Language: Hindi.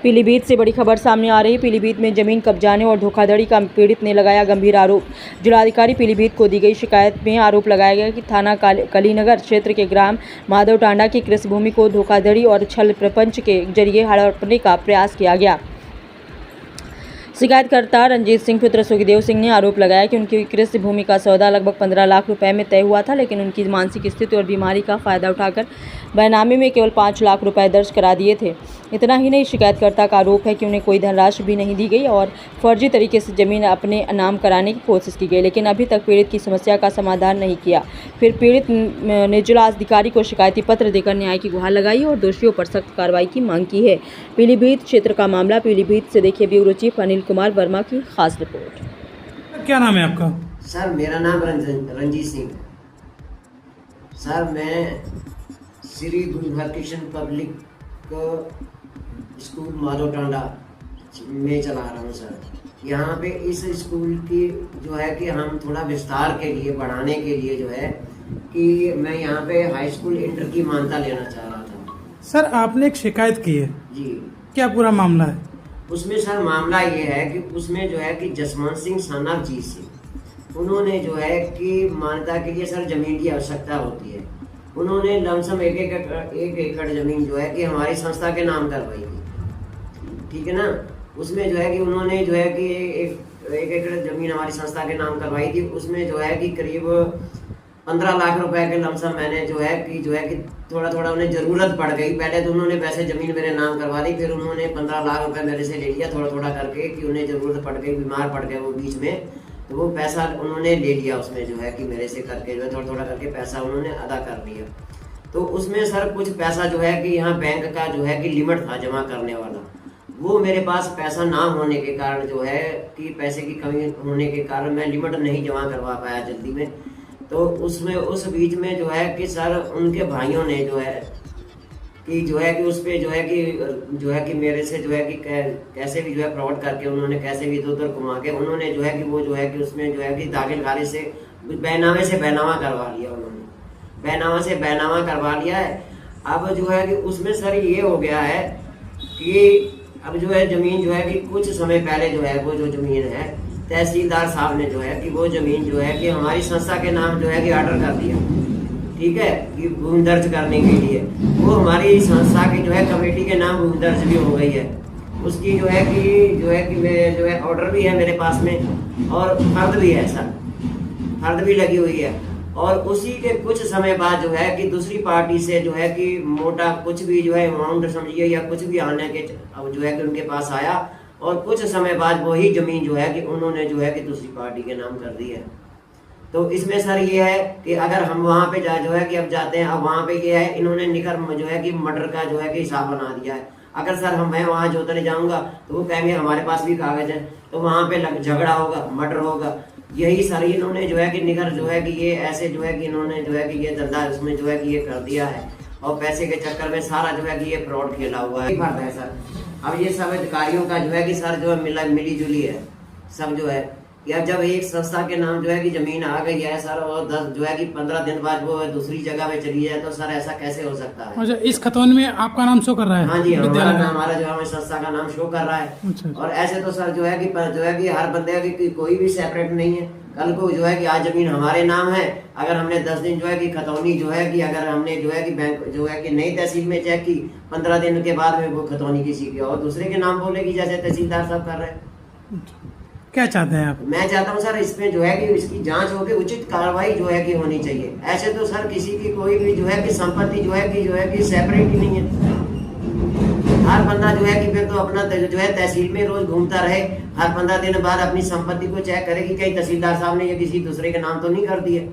पीलीभीत से बड़ी खबर सामने आ रही। पीलीभीत में जमीन कब्जाने और धोखाधड़ी का पीड़ित ने लगाया गंभीर आरोप। जिलाधिकारी पीलीभीत को दी गई शिकायत में आरोप लगाया गया कि थाना कलीनगर क्षेत्र के ग्राम माधव टांडा की कृषि भूमि को धोखाधड़ी और छल प्रपंच के जरिए हड़पने का प्रयास किया गया। शिकायतकर्ता रंजीत सिंह पुत्र सुखदेव सिंह ने आरोप लगाया कि उनकी कृषि भूमि का सौदा लगभग 15 लाख रुपए में तय हुआ था, लेकिन उनकी मानसिक स्थिति और बीमारी का फायदा उठाकर बैनामी में केवल 5 लाख रुपए दर्ज करा दिए थे। इतना ही नहीं, शिकायतकर्ता का आरोप है कि उन्हें कोई धनराशि भी नहीं दी गई और फर्जी तरीके से जमीन अपने नाम कराने की कोशिश की गई, लेकिन अभी तक पीड़ित की समस्या का समाधान नहीं किया। फिर पीड़ित ने जिलाधिकारी को शिकायती पत्र देकर न्याय की गुहार लगाई और दोषियों पर सख्त कार्रवाई की मांग की है। पीलीभीत क्षेत्र का मामला। पीलीभीत से देखिए ब्यूरो चीफ अनिल कुमार वर्मा की खास रिपोर्ट। क्या नाम है आपका? सर मेरा नाम रंजीत सिंह। सर मैं श्री गुरु हरकृष्ण पब्लिक स्कूल माधव टांडा में चला रहा हूँ। सर यहाँ पे इस स्कूल की जो है कि हम थोड़ा विस्तार के लिए बढ़ाने के लिए जो है कि मैं यहाँ पे हाई स्कूल इंटर की मान्यता लेना चाह रहा था। सर आपने एक शिकायत की है जी, क्या पूरा मामला है? उसमें सर मामला ये है कि उसमें जो है कि जसवंत सिंह सन ऑफ जीत सिंह, उन्होंने जो है कि मान्यता के लिए सर जमीन की आवश्यकता होती है। उन्होंने लमसम एक एकड़ जमीन जो है कि हमारी संस्था के नाम करवाई थी, ठीक है ना। उसमें जो है कि उन्होंने जो है कि एक एकड़ जमीन हमारी संस्था के नाम करवाई थी। उसमें जो है कि करीब 15 लाख रुपए के लमसम मैंने जो है कि थोड़ा थोड़ा उन्हें जरूरत पड़ गई। पहले तो उन्होंने वैसे जमीन मेरे नाम करवा दी, फिर उन्होंने 15 लाख रुपए मेरे से ले लिया थोड़ा थोड़ा करके कि उन्हें जरूरत पड़ गई, बीमार पड़ गए वो बीच में, तो वो पैसा उन्होंने ले लिया। उसमें जो है कि मेरे से करके जो है थोड़ा थोड़ा करके पैसा उन्होंने अदा कर दिया। तो उसमें सर कुछ पैसा जो है कि यहाँ बैंक का जो है कि लिमिट था जमा करने वाला, वो मेरे पास पैसा ना होने के कारण जो है कि पैसे की कमी होने के कारण मैं लिमिट नहीं जमा करवा पाया जल्दी में। तो उसमें उस बीच में जो है कि सर उनके भाइयों ने जो है कि उस पर जो है कि मेरे से जो है कि कैसे भी जो है फ्रॉड करके उन्होंने कैसे भी इधर उधर घुमा के उन्होंने जो है कि वो जो है कि उसमें जो है कि दाखिल खाने से बैनामे से बैनामा करवा लिया। उन्होंने बैनामा से बैनामा करवा लिया है। अब जो है कि उसमें सर ये हो गया है कि अब जो है जमीन जो है कि कुछ समय पहले जो है वो जो जमीन है तहसीलदार साहब ने जो है कि वो जमीन जो है कि हमारी संस्था के नाम जो है कि ऑर्डर कर दिया, ठीक है, कि भूमि दर्ज करने के लिए। वो हमारी संस्था की जो है कमेटी के नाम भूमि दर्ज भी हो गई है। उसकी जो है कि मैं जो है ऑर्डर भी है मेरे पास में और फर्द भी है सर, फर्द भी लगी हुई है। और उसी के कुछ समय बाद जो है कि दूसरी पार्टी से जो है कि मोटा कुछ भी जो है अमाउंट समझिए या कुछ भी आने के अब जो है कि उनके पास आया और कुछ समय बाद वही जमीन जो है कि उन्होंने जो है कि दूसरी पार्टी के नाम कर दी है। तो इसमें सर ये है कि अगर हम वहाँ पे जो है कि अब जाते हैं, अब वहाँ पे ये है इन्होंने निकर जो है कि मर्डर का जो है कि हिसाब बना दिया है। अगर सर मैं वहाँ जोतने जाऊँगा तो वो कहेंगे हमारे पास भी कागज है, तो वहाँ पे झगड़ा होगा, मर्डर होगा। यही सर इन्होंने जो है कि निगर जो है कि ये ऐसे जो है कि इन्होंने जो है कि ये धंधा उसमें जो है कि ये कर दिया है और पैसे के चक्कर में सारा जो है कि ये फ्रॉड खेला हुआ है सर। अब ये सब अधिकारियों का जो है कि सर जो है मिली जुली है सब जो है या जब एक संस्था के नाम जो है कि जमीन आ गई है सर और 10 जो है कि 15 दिन बाद वो दूसरी जगह में चली जाए तो सर ऐसा कैसे हो सकता है? अच्छा, इस खतौन में आपका नाम शो कर रहा है? हाँ जी, हमारा जो है संस्था का नाम शो कर रहा है। अच्छा। और ऐसे तो सर जो है कि हर बंदे की कोई भी सेपरेट नहीं है। कल को जो है कि आज जमीन हमारे नाम है, अगर हमने 10 दिन जो है कि खतौनी जो है कि अगर हमने जो है कि बैंक जो है कि नई तहसील में चेक की 15 दिन के बाद में वो खतौनी किसी की और दूसरे के नाम बोलेगी जैसे तहसीलदार साहब कर रहे हैं। क्या चाहते हैं आप? मैं चाहता हूँ सर इसमें जो है कि इसकी जांच होगी, उचित कार्रवाई जो है कि होनी चाहिए। ऐसे तो सर किसी की कोई भी जो है कि संपत्ति जो है कि सेपरेट ही नहीं है। हर बंदा जो है कि फिर तो अपना जो है तहसील में रोज घूमता रहे, हर 15 दिन बाद अपनी संपत्ति को चेक करे कि कहीं तहसीलदार साहब ने या किसी दूसरे के नाम तो नहीं कर दिए।